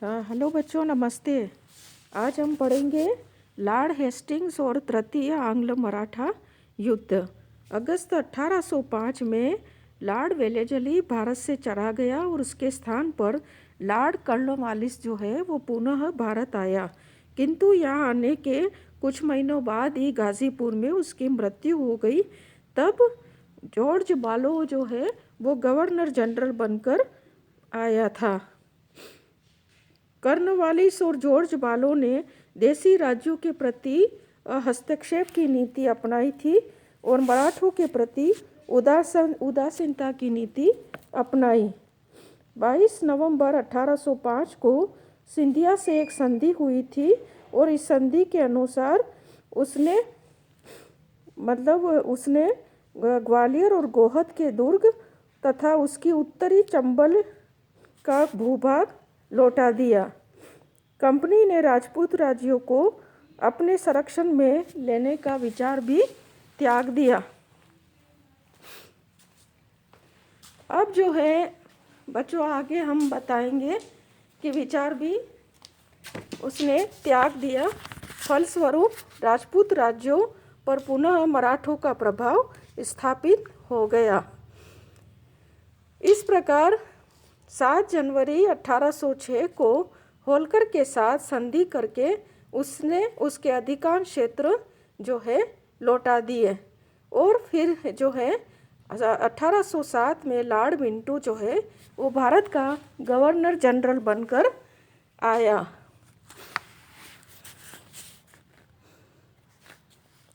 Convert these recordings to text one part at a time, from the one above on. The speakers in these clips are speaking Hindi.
हेलो बच्चों, नमस्ते। आज हम पढ़ेंगे लॉर्ड हेस्टिंग्स और तृतीय आंग्ल मराठा युद्ध। अगस्त 1805 में लॉर्ड वेलेस्ली भारत से चला गया और उसके स्थान पर लॉर्ड कॉर्नवालिस जो है वो पुनः भारत आया, किंतु यहाँ आने के कुछ महीनों बाद ही गाज़ीपुर में उसकी मृत्यु हो गई। तब जॉर्ज बालो जो है वो गवर्नर जनरल बनकर आया था। कॉर्नवालिस और जॉर्ज बालो ने देशी राज्यों के प्रति हस्तक्षेप की नीति अपनाई थी और मराठों के प्रति उदासीनता की नीति अपनाई। 22 नवंबर 1805 को सिंधिया से एक संधि हुई थी और इस संधि के अनुसार उसने ग्वालियर और गोहद के दुर्ग तथा उसकी उत्तरी चंबल का भूभाग लौटा दिया। कंपनी ने राजपूत राज्यों को अपने संरक्षण में लेने का विचार भी त्याग दिया। अब जो है बच्चों आगे हम बताएंगे कि विचार भी उसने त्याग दिया। फलस्वरूप राजपूत राज्यों पर पुनः मराठों का प्रभाव स्थापित हो गया। इस प्रकार 7 जनवरी 1806 को होलकर के साथ संधि करके उसने उसके अधिकांश क्षेत्र जो है लौटा दिए और फिर जो है 1807 में लॉर्ड मिंटो जो है वो भारत का गवर्नर जनरल बनकर आया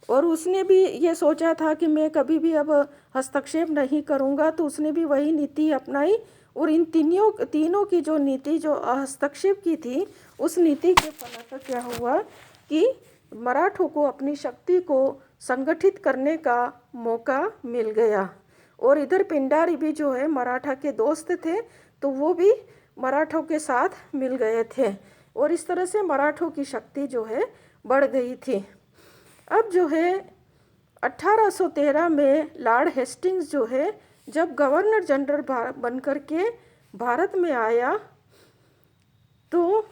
और उसने भी ये सोचा था कि मैं कभी भी अब हस्तक्षेप नहीं करूँगा, तो उसने भी वही नीति अपनाई और इन तीनों की जो नीति जो हस्तक्षेप की थी उस नीति के फलतः क्या हुआ कि मराठों को अपनी शक्ति को संगठित करने का मौका मिल गया। और इधर पिंडारी भी जो है मराठा के दोस्त थे, तो वो भी मराठों के साथ मिल गए थे और इस तरह से मराठों की शक्ति जो है बढ़ गई थी। अब जो है 1813 में लॉर्ड हेस्टिंग्स जो है जब गवर्नर जनरल बनकर के भारत में आया, तो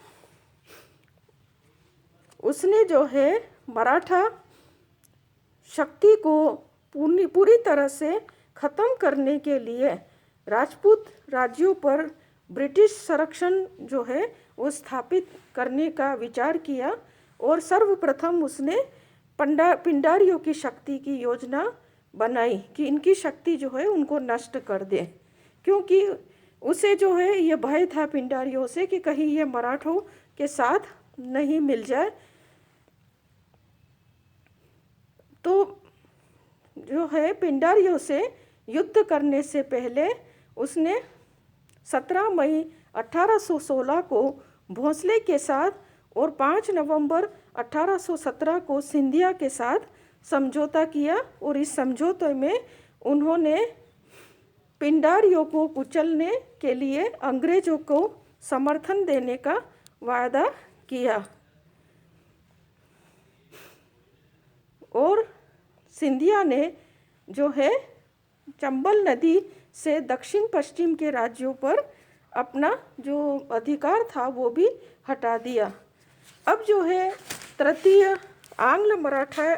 उसने जो है मराठा शक्ति को पूरी तरह से ख़त्म करने के लिए राजपूत राज्यों पर ब्रिटिश संरक्षण जो है वो स्थापित करने का विचार किया और सर्वप्रथम उसने पिंडारियों की शक्ति की योजना बनाई कि इनकी शक्ति जो है उनको नष्ट कर दे, क्योंकि उसे जो है ये भय था पिंडारियों से कि कहीं ये मराठों के साथ नहीं मिल जाए। तो जो है पिंडारियों से युद्ध करने से पहले उसने 17 मई 1816 को भोंसले के साथ और 5 नवंबर 1817 को सिंधिया के साथ समझौता किया और इस समझौते में उन्होंने पिंडारियों को कुचलने के लिए अंग्रेजों को समर्थन देने का वायदा किया और सिंधिया ने जो है चंबल नदी से दक्षिण पश्चिम के राज्यों पर अपना जो अधिकार था वो भी हटा दिया। अब जो है तृतीय आंग्ल मराठा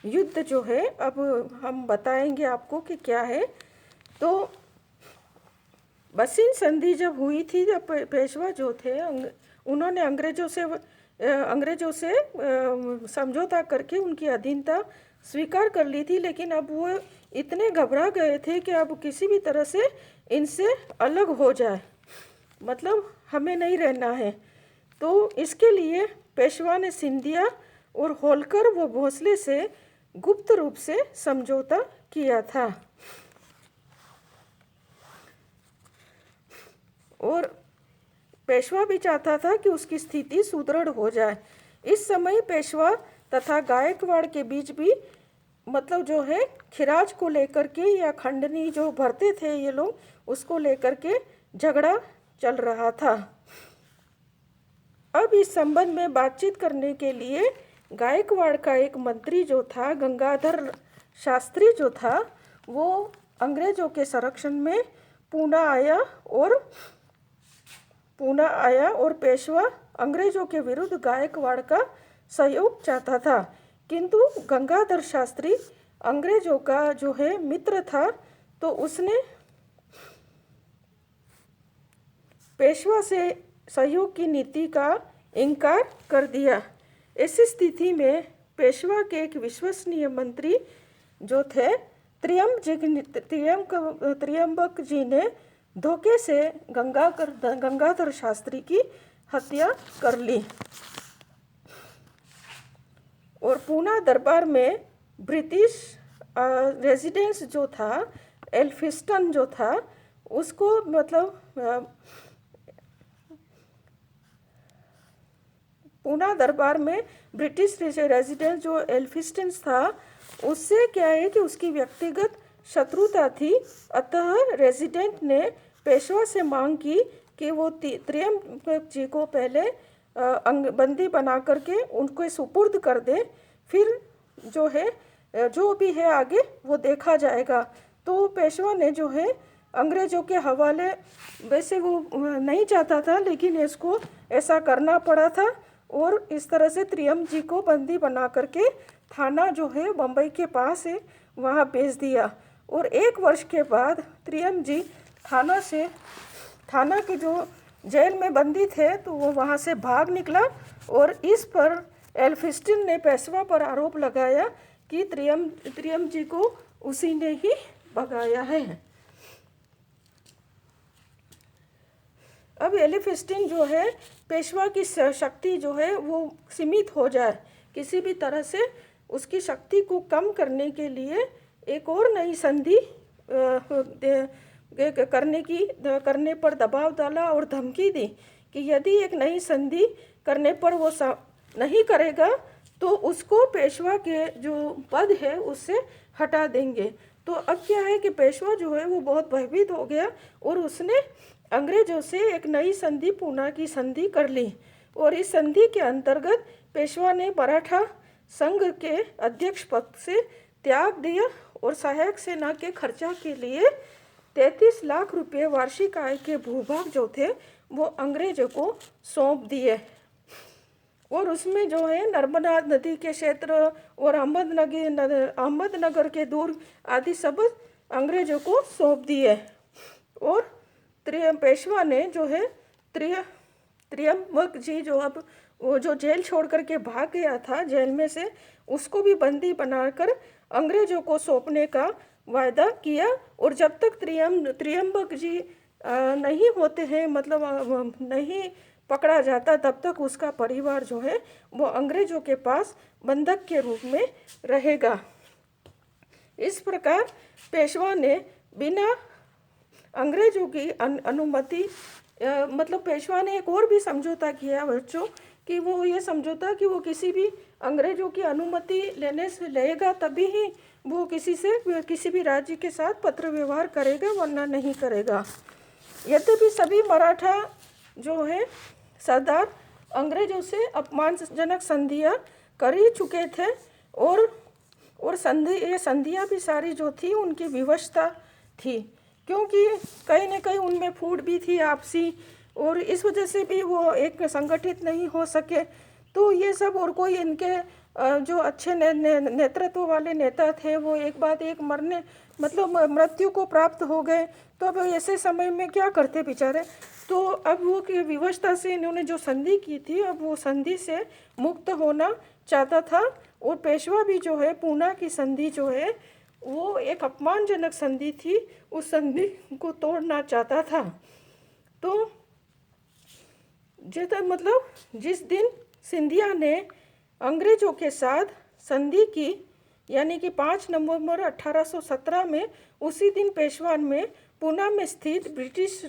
युद्ध जो है अब हम बताएंगे आपको कि क्या है। तो बसिन संधि जब हुई थी, जब पेशवा जो थे उन्होंने अंग्रेज़ों से समझौता करके उनकी अधीनता स्वीकार कर ली थी, लेकिन अब वो इतने घबरा गए थे कि अब किसी भी तरह से इनसे अलग हो जाए, मतलब हमें नहीं रहना है। तो इसके लिए पेशवा ने सिंधिया और होलकर व भोंसले से गुप्त रूप से समझौता किया था और पेशवा भी चाहता था कि उसकी स्थिति सुदृढ़ हो जाए। इस समय पेशवा तथा गायकवाड़ के बीच भी मतलब जो है खिराज को लेकर के या खंडनी जो भरते थे ये लोग, उसको लेकर के झगड़ा चल रहा था। अब इस संबंध में बातचीत करने के लिए गायकवाड़ का एक मंत्री जो था गंगाधर शास्त्री जो था, वो अंग्रेजों के संरक्षण में पुणे आया और पूना आया और पेशवा अंग्रेजों के विरुद्ध गायकवाड़ का सहयोग चाहता था, किंतु गंगाधर शास्त्री अंग्रेजों का जो है मित्र था, तो उसने पेशवा से सहयोग की नीति का इनकार कर दिया। ऐसी स्थिति में पेशवा के एक विश्वसनीय मंत्री जो थे त्र्यंबक जी ने धोखे से गंगाधर शास्त्री की हत्या कर ली और पूना दरबार में ब्रिटिश रेजिडेंस जो था एल्फिस्टन जो था उसको मतलब पूना दरबार में ब्रिटिश रेजिडेंस जो एल्फिस्टन था उससे क्या है कि उसकी व्यक्तिगत शत्रुता थी। अतः रेजिडेंट ने पेशवा से मांग की कि वो त्र्यंबक जी को पहले बंदी बना करके उनको सुपुर्द कर दे, फिर जो है जो भी है आगे वो देखा जाएगा। तो पेशवा ने जो है अंग्रेज़ों के हवाले, वैसे वो नहीं चाहता था लेकिन इसको ऐसा करना पड़ा था और इस तरह से त्र्यंबक जी को बंदी बना करके थाना जो है बम्बई के पास है वहाँ भेज दिया। और 1 वर्ष के बाद त्र्यंबक जी थाना के जो जेल में बंदी थे तो वो वहाँ से भाग निकला और इस पर एल्फिस्टन ने पेशवा पर आरोप लगाया कि त्र्यंबक जी को उसी ने ही भगाया है। अब एल्फिस्टन जो है पेशवा की शक्ति जो है वो सीमित हो जाए, किसी भी तरह से उसकी शक्ति को कम करने के लिए एक और नई संधि करने पर दबाव डाला और धमकी दी कि यदि एक नई संधि करने पर वो नहीं करेगा तो उसको पेशवा के जो पद है उससे हटा देंगे। तो अब क्या है कि पेशवा जो है वो बहुत भयभीत हो गया और उसने अंग्रेजों से एक नई संधि पूना की संधि कर ली और इस संधि के अंतर्गत पेशवा ने मराठा संघ के अध्यक्ष पद से त्याग दिया और सहायक सेना के खर्चा के लिए 33 लाख रुपए वार्षिक आय के भूभाग जो थे वो अंग्रेजों को सौंप दिए और उसमें जो है नर्मदा नदी के क्षेत्र और अहमदनगर के दुर्ग आदि सब अंग्रेजों को सौंप दिए। और पेशवा ने जो है त्र्यंबक जी जो अब वो जो जेल छोड़ करके भाग गया था जेल में से, उसको भी बंदी बनाकर अंग्रेजों को सौंपने का वायदा किया। और जब तक त्र्यंबक जी नहीं होते हैं, मतलब नहीं पकड़ा जाता, तब तक उसका परिवार जो है वो अंग्रेजों के पास बंधक के रूप में रहेगा। इस प्रकार पेशवा ने बिना अंग्रेजों की अनुमति मतलब पेशवा ने एक और भी समझौता किया बच्चों कि वो ये समझौता कि वो किसी भी अंग्रेजों की अनुमति लेने से लेगा तभी ही वो किसी भी राज्य के साथ पत्र व्यवहार करेगा, वरना नहीं करेगा। यद्यपि सभी मराठा जो है सरदार अंग्रेजों से अपमानजनक संधियाँ कर ही चुके थे और ये संधियाँ भी सारी जो थी उनकी विवशता थी, क्योंकि कहीं न कहीं उनमें फूट भी थी आपसी और इस वजह से भी वो एक संगठित नहीं हो सके। तो ये सब और कोई इनके जो अच्छे नेतृत्व वाले नेता थे वो एक बाद एक मृत्यु को प्राप्त हो गए। तो अब ऐसे समय में क्या करते बेचारे। तो अब वो की विवशता से इन्होंने जो संधि की थी, अब वो संधि से मुक्त होना चाहता था और पेशवा भी जो है पूना की संधि जो है वो एक अपमानजनक संधि थी, उस संधि को तोड़ना चाहता था। तो जिस दिन सिंधिया ने अंग्रेजों के साथ संधि की, यानी कि 5 नवंबर 1817 में, उसी दिन पेशवा में पूना में स्थित ब्रिटिश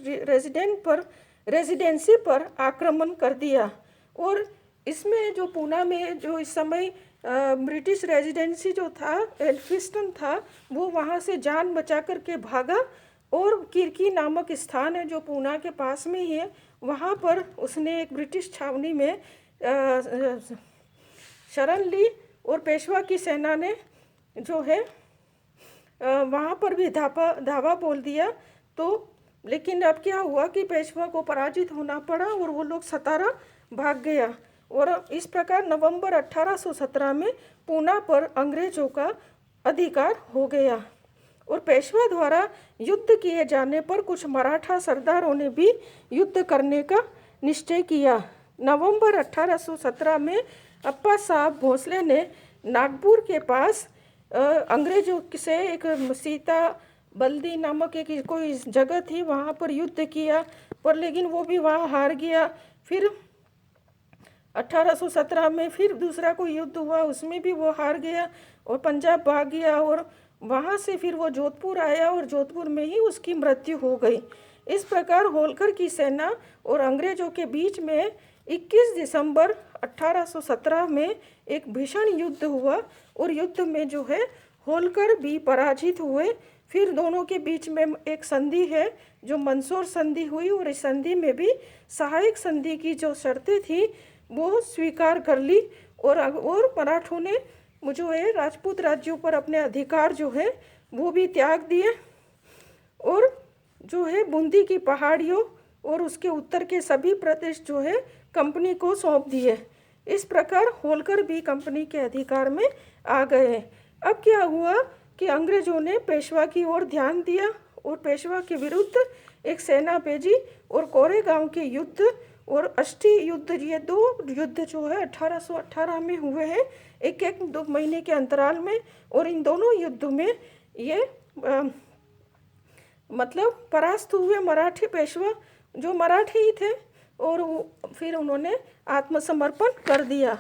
रेजिडेंसी पर आक्रमण कर दिया। और इसमें जो पूना में जो इस समय ब्रिटिश रेजिडेंसी जो था एल्फिस्टन था, वो वहाँ से जान बचा कर के भागा और किरकी नामक स्थान है जो पूना के पास में ही है, वहाँ पर उसने एक ब्रिटिश छावनी में शरण ली और पेशवा की सेना ने जो है वहाँ पर भी धावा बोल दिया। तो लेकिन अब क्या हुआ कि पेशवा को पराजित होना पड़ा और वो लोग सतारा भाग गया। और इस प्रकार नवंबर 1817 में पूना पर अंग्रेजों का अधिकार हो गया। और पेशवा द्वारा युद्ध किए जाने पर कुछ मराठा सरदारों ने भी युद्ध करने का निश्चय किया। नवंबर 1817 में अप्पा साहब भोसले ने नागपुर के पास अंग्रेजों से एक सीता बल्दी नामक एक कोई जगह थी, वहाँ पर युद्ध किया, पर लेकिन वो भी वहाँ हार गया। फिर 1817 में फिर दूसरा कोई युद्ध हुआ, उसमें भी वो हार गया और पंजाब भाग गया। और वहाँ से फिर वो जोधपुर आया और जोधपुर में ही उसकी मृत्यु हो गई। इस प्रकार होलकर की सेना और अंग्रेजों के बीच में 21 दिसंबर 1817 में एक भीषण युद्ध हुआ और युद्ध में जो है होलकर भी पराजित हुए। फिर दोनों के बीच में एक संधि है जो मंदसौर संधि हुई और इस संधि में भी सहायक संधि की जो शर्तें थी वो स्वीकार कर ली और मराठों ने जो है राजपूत राज्यों पर अपने अधिकार जो है वो भी त्याग दिए और जो है बूंदी की पहाड़ियों और उसके उत्तर के सभी प्रदेश जो है कंपनी को सौंप दिए। इस प्रकार होलकर भी कंपनी के अधिकार में आ गए। अब क्या हुआ कि अंग्रेजों ने पेशवा की ओर ध्यान दिया और पेशवा के विरुद्ध एक सेना भेजी और कोरेगांव के युद्ध और अष्टी युद्ध, ये दो युद्ध जो है 1818 में हुए हैं, एक एक 2 महीने के अंतराल में। और इन दोनों युद्धों में ये मतलब परास्त हुए मराठी पेशवा जो मराठी ही थे और फिर उन्होंने आत्मसमर्पण कर दिया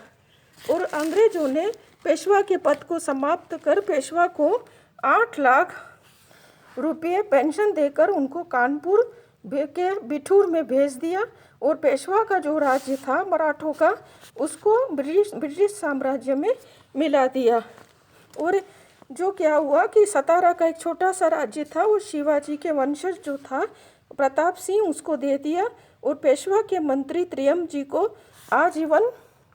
और अंग्रेजों ने पेशवा के पद को समाप्त कर पेशवा को 8 लाख रुपये पेंशन देकर उनको कानपुर के बिठूर में भेज दिया और पेशवा का जो राज्य था मराठों का उसको ब्रिटिश साम्राज्य में मिला दिया। और जो क्या हुआ कि सतारा का एक छोटा सा राज्य था वो शिवाजी के वंशज जो था प्रताप सिंह उसको दे दिया और पेशवा के मंत्री त्रियम जी को आजीवन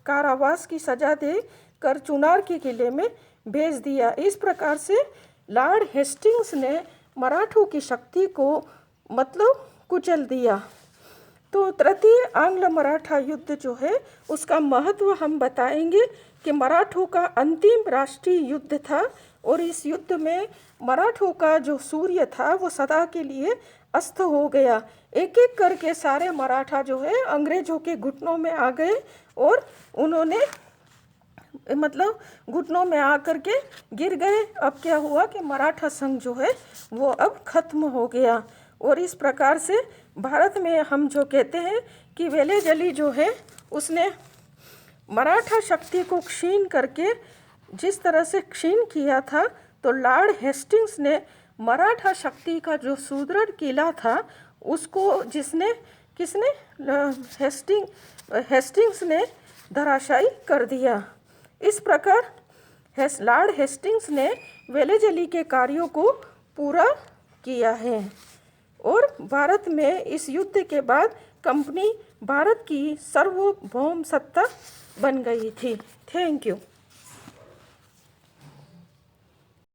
कारावास की सजा दे कर चुनार के किले में भेज दिया। इस प्रकार से लॉर्ड हेस्टिंग्स ने मराठों की शक्ति को मतलब कुचल दिया। तो तृतीय आंग्ल मराठा युद्ध जो है उसका महत्व हम बताएंगे कि मराठों का अंतिम राष्ट्रीय युद्ध था और इस युद्ध में मराठों का जो सूर्य था वो सदा के लिए अस्त हो गया। एक एक करके सारे मराठा जो है अंग्रेजों के घुटनों में आ गए और उन्होंने मतलब घुटनों में आकर के गिर गए। अब क्या हुआ कि मराठा संघ जो है वो अब खत्म हो गया। और इस प्रकार से भारत में हम जो कहते हैं कि वेलेजली जो है उसने मराठा शक्ति को क्षीण करके जिस तरह से क्षीण किया था, तो लॉर्ड हेस्टिंग्स ने मराठा शक्ति का जो सुदृढ़ किला था उसको किसने हेस्टिंग्स ने धराशायी कर दिया। इस प्रकार लॉर्ड हेस्टिंग्स ने वेलेजली के कार्यों को पूरा किया है और भारत में इस युद्ध के बाद कंपनी भारत की सार्वभौम सत्ता बन गई थी। Thank you.